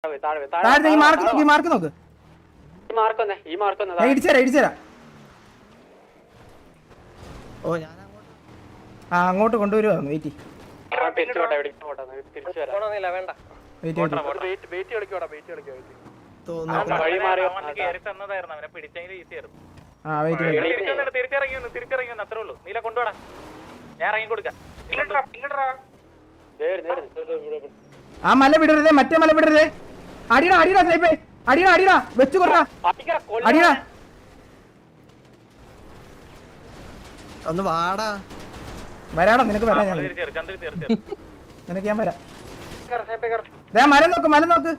ഈ മാർക്ക് നോക്ക്, ഈ മാർക്ക് നോക്ക്. ഇടിച്ചേരാ. ആ അങ്ങോട്ട് കൊണ്ടുവരുവാ. വെയിറ്റ് ആ മല വിടരുതേ, മറ്റേ മല വിടരുതേ. അടിയടാ അടിയടാ സ്നൈപ്പേ, അടിയടാ അടിയടാ, വെച്ച് കൊറ അടിയടാ. ഒന്ന് വാടാ. വരാടാ, നിനക്ക് വരാം. നിനക്ക് ഞാൻ വരാം. മല നോക്ക്, മല നോക്ക്.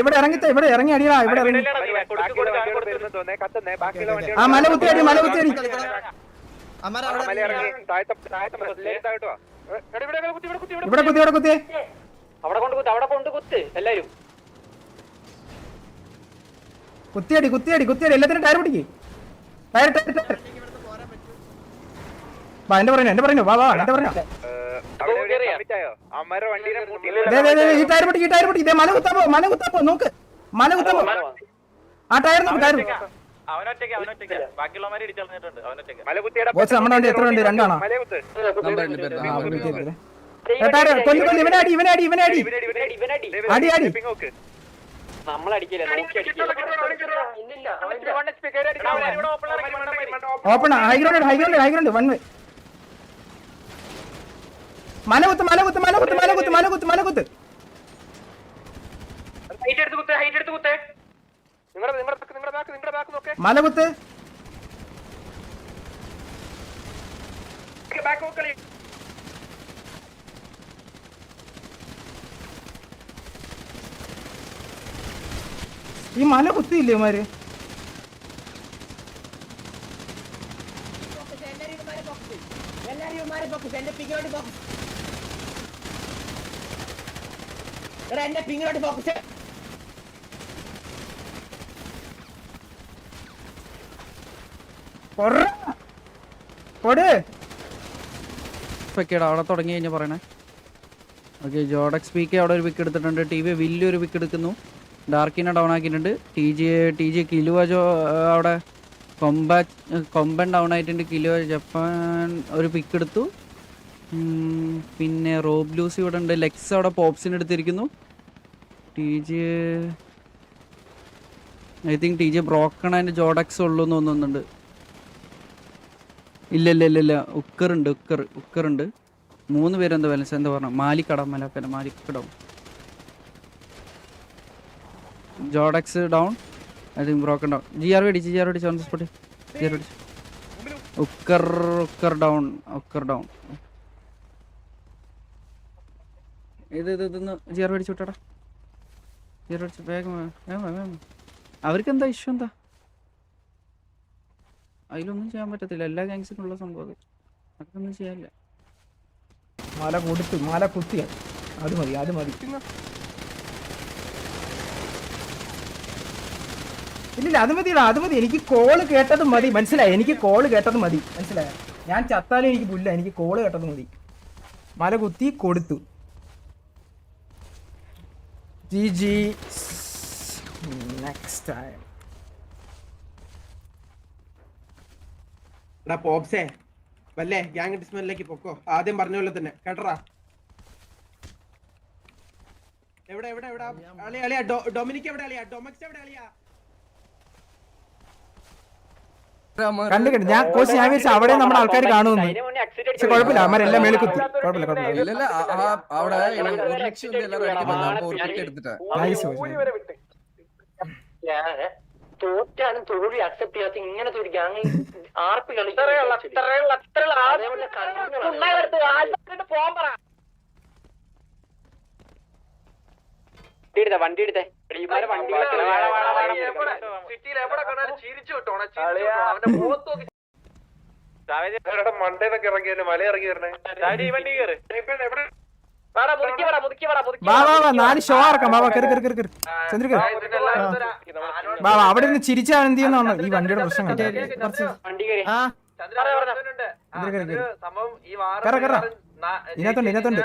ഇവിടെ ഇറങ്ങിത്ത, ഇവിടെ ഇറങ്ങി അടിയടാ. ഇവിടെ ഇറങ്ങി. ആ മല കുത്തി അടി, മല കുത്തി അടി. ഇവിടെ കുത്തി, ഇവിടെ കുത്തിയേ. കുത്തിയടി കുത്തിയടി കുത്തിയടി. എല്ലാത്തിനും ടയർ പിടിക്ക്. Tyre tyre tyre. വാ എന്റെ പറഞ്ഞു, എന്റെ പറഞ്ഞു. വാ വാ എന്റെ പറഞ്ഞു. ഈ ടയർ പിടിക്ക്, ഈ ടയർ പിടിക്ക്. ഇതേ മല കുത്താപ്പോ, മല കുത്താപ്പോ നോക്ക്. മല കുത്താപ്പോ. ആ ടയർ നോക്ക്, ടയർ. നമ്മുടെ വണ്ടി എത്ര ഉണ്ട്? രണ്ടാണോ? കൊല്ലു കൊല്ലു. ഇവനെ അടി, ഇവനെ അടി, ഇവനെ അടി. അടി അടി. Open high ground, high ground, high ground. One way. മലകുത്ത്, മലകുത്ത്, മലകുത്ത്, മലകുത്ത്, മലകുത്ത്, മലകുത്ത്. മലകുത്ത്. ഈ മല കുത്തിയില്ലേ ഇവന്മാര്? അവിടെ തുടങ്ങി കഴിഞ്ഞാൽ പറയണേ. ഓക്കെ, ജോഡക്സ് പീക്ക് അവിടെ ഒരു പിക്ക് എടുത്തിട്ടുണ്ട്. ടി വി വില്ല് ഒരു പിക്ക് എടുക്കുന്നു. ഡാർക്കിനെ ഡൗൺ ആക്കിയിട്ടുണ്ട്. ടി ജി കിലുവ അവിടെ കൊമ്പൻ ഡൗൺ ആയിട്ടുണ്ട്. കിലുവ ജപ്പാൻ ഒരു പിക്ക് എടുത്തു. പിന്നെ റോബ് ലൂസി ഇവിടെ ഉണ്ട്. ലെക്സ് അവിടെ പോപ്സിന് എടുത്തിരിക്കുന്നു. T G I think T G broken and ജോഡക്സ് ഉള്ളൂ എന്ന് തോന്നുന്നുണ്ട്. ഇല്ല ഇല്ല ഇല്ല ഇല്ല, ഉക്കറുണ്ട്, ഉക്കറുണ്ട്. 3 പേരെന്താ ബാലൻസ് എന്താ പറഞ്ഞ? മാലിക്കട മലക്കല മാലിക്കടവും. ജോഡക്സ് down, I think broken down. GR അടിച്ച് ഓൺ ദ സ്പോട്ട്. GR അടിച്ച്. ഉക്കർ ഡൗൺ, ഉക്കർ ഡൗൺ. ഇതൊന്ന് GR അടിച്ചു വിട്ടാടാ. GR അടിച്ച് വേഗം വേഗം. അവർക്ക് എന്താ ഇഷ്യൂ? എന്താ അതിലൊന്നും ചെയ്യാൻ പറ്റത്തില്ല. എല്ലാ ഗാങ്സിനുള്ള സംഭവം അതൊന്നും ചെയ്യാനില്ല. മല കൊടുത്തു, മല കുത്തിയ അത് മതി, അത് മതി. ഇല്ലില്ല, അത് മതിടാ, അത് മതി. എനിക്ക് കോള് കേട്ടത് മതി, മനസ്സിലായി? എനിക്ക് കോള് കേട്ടത് മതി, മനസ്സിലായ? ഞാൻ ചത്താലും എനിക്ക് പുല്ല, എനിക്ക് കോള് കേട്ടത് മതി. മല കുത്തി കൊടുത്തു. GG. Next time. പോപ്സേ വല്ലേ ഗ്യാങ് ഡിസ്മെന്റിലേക്ക് പൊക്കോ. ആദ്യം പറഞ്ഞ പോലെ തന്നെ കേട്ടറാ. എവിടെ എവിടെ എവിടെ അളിയാ ഡൊമിനിക് എവിടെ? അളിയാ ഡൊമക്സ് എവിടെ? അളിയാ കണ്ടു. ഞാൻ കോച്ച് ഞാൻ വിചാരിച്ചു അവിടെ നമ്മുടെ ആൾക്കാർ കാണുന്നു. പക്ഷെ കുഴപ്പമില്ല, അമ്മരെല്ലാം മേലെ കുത്തി. കുഴപ്പമില്ല കുഴപ്പമില്ല. തോറ്റാനും തോൽവി അക്സെപ്റ്റ് ചെയ്യാത്ത ഇങ്ങനത്തെ ഒരു ഗ്യാങ് ആർപ്പ് കളിക്കാൻ വണ്ടി എടുത്തേ. മണ്ടേന്നൊക്കെ ഇറങ്ങിയല്ലേ മല ഇറങ്ങി വരണേ. ഷോ ഇറക്കാം. അവിടെ നിന്ന് ചിരിച്ചാണ് എന്ത് ചെയ്യുന്നതാണ് ഈ വണ്ടിയുടെ പ്രശ്നം. ഇതിനകത്തുണ്ട്.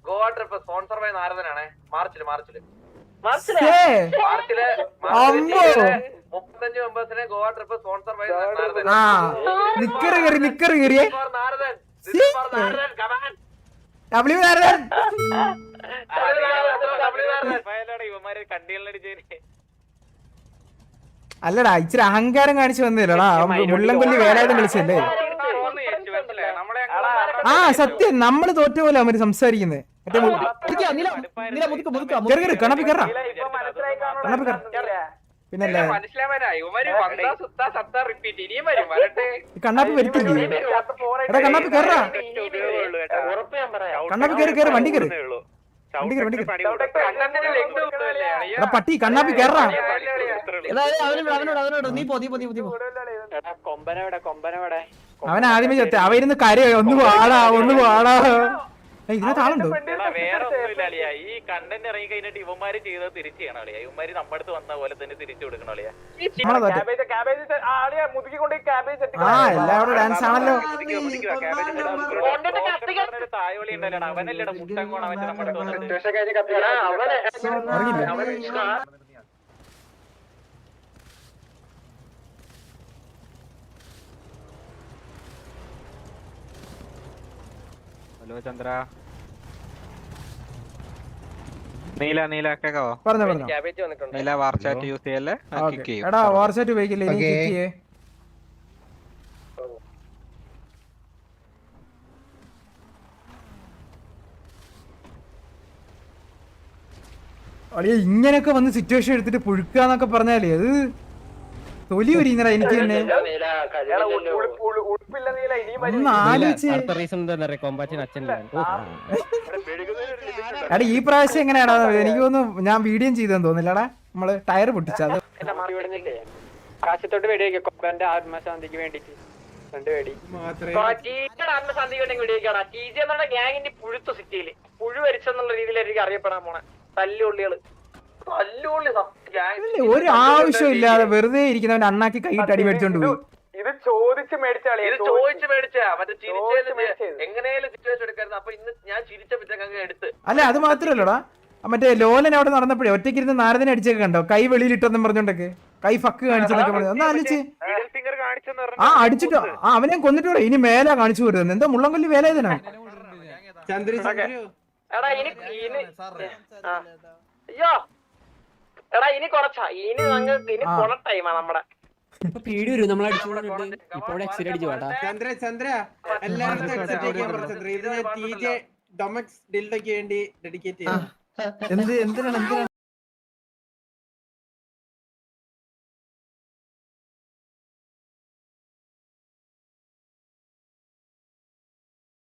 ഗോവ ട്രിപ്പ് സ്പോൺസർ ബൈ നാരദനാണ്. മാർച്ചില് ഛേ, അമ്മോ. 35 മെമ്പേഴ്സിനെ Goa trip sponsor by Naradan. ആ നിക്കറ് കയറിയേ നാരദൻ ഡബ്ല്യു നാരദൻ. അല്ലടാ ഇച്ചിരി അഹങ്കാരം കാണിച്ചു വന്നില്ലടാ, മുള്ളംകൊല്ലി വേലായുധം വിളിച്ചല്ലേ. ആ സത്യം, നമ്മള് തോറ്റ പോലെ അവര് സംസാരിക്കുന്നത്. കണപ്പി കയറാ പിന്നല്ലേ കണ്ണാപ്പി വരത്തില്ലേ? എടാ കണ്ണാപ്പി കയറാ, കണ്ണാപ്പി കയറി വണ്ടി കയറി എടാ പട്ടി കണ്ണാപ്പി കയറാ. നീ പോ അവൻ ആദ്യമേ ചത്ത, അവരുന്ന് കരയോ ഒന്ന് വാടാ. ഇതിനകത്ത് ആളുണ്ടോ? ഈ കണ്ടന്റ് ഇറങ്ങി കഴിഞ്ഞിട്ട് ഇവന്മാര് ചെയ്തത് തിരിച്ചു ചെയ്യണം അളിയാ. ഇവന്മാര് നമ്മുടെ അടുത്ത് വന്ന പോലെ തന്നെ തിരിച്ചു കൊടുക്കണം അളിയാ. ആ എല്ലാവരും ഡാൻസ് ആണല്ലോ. തായോളി ഉണ്ടല്ലോടാ, അവനല്ലേടാ മുട്ടൻ കോണ വെച്ച് നമ്മുടെ അടുത്ത് വന്നിട്ട്. ഹലോ ചന്ദ്ര, നീല കേക്കാവോ? പറഞ്ഞോ. നീല വാർച്ചാറ്റ് യൂസ് ചെയ്യല്ലേ? കിക്ക് ചെയ്യും. എടാ വാർച്ചാറ്റ് ഉപയോഗിക്കില്ലേ? നീ കിക്ക് ചെയ്യേ. അളിയ ഇങ്ങനെയൊക്കെ വന്ന് സിറ്റുവേഷൻ എടുത്തിട്ട് പുഴുക്കാന്നൊക്കെ പറഞ്ഞാലേ അത് തൊലി ഉരിയുന്നടാ എനിക്ക് തന്നെ. ഒന്ന് ആലോചിച്ച് എടാ ഈ പ്രാവശ്യം എങ്ങനെയാടാ? എനിക്ക് തോന്നുന്നു ഞാൻ വീഡിയോ ചെയ്തെന്ന് തോന്നില്ലടാ, നമ്മള് ടയർ പൊട്ടിച്ചത്. കാശത്തോട്ട് വെടിവെക്കാം കൊമ്പന്റെ ആത്മശാന്തിക്ക് വേണ്ടിട്ട്. ഗ്യാങ്ങിന്റെ പുഴുത്ത സിറ്റിയില് പുഴു വരിച്ചെന്നുള്ള രീതിയിലായിരിക്കും അറിയപ്പെടാൻ പോണെ. തല്ലുള്ളികള് ഒരു ആവശ്യം ഇല്ലാതെ വെറുതെ ഇരിക്കുന്നവൻ അണ്ണാക്കി കൈയിട്ട് അടി മേടിച്ചോണ്ട് പോയി. ഇത് ചോദിച്ച് മേടിച്ചാ മറ്റേ എങ്ങനെയാലും സിറ്റുവേഷൻ എടുക്കായിരുന്നു. അപ്പൊ ഇന്ന് ഞാൻ ചിരിച്ചപ്പോ എടുത്ത്. അല്ല അത് മാത്രല്ലടാ, മറ്റേ ലോലൻ അവിടെ നടന്നപ്പോഴേ ഒറ്റയ്ക്കിരുന്ന് നാരദനെ അടിച്ചൊക്കെ കണ്ടോ? കൈ വെളിയിലിട്ടെന്നും പറഞ്ഞോണ്ടൊക്കെ കൈ ഫക്ക് കാണിച്ചെന്നൊക്കെ പറഞ്ഞു. ഒന്ന് ആലോചിച്ച് ആ അടിച്ചിട്ടോ അവനെ കൊന്നിട്ട് പറയാം ഇനി മേല കാണിച്ചു വരുന്നത്. എന്താ മുള്ളംകൊല്ലി വേല ഇതിനാ? എടാ ഇനി കൊറച്ചാ ഇനി ഞങ്ങൾക്ക് ഇനി കൊറ ടൈമാ നമ്മടെ. പേടി വരും നമ്മളെ ചന്ദ്ര എല്ലാവരും ഡൊമക്സ് ഡിൽഡോക്ക് വേണ്ടി ഡെഡിക്കേറ്റ് ചെയ്യാം. എന്തിനാണ്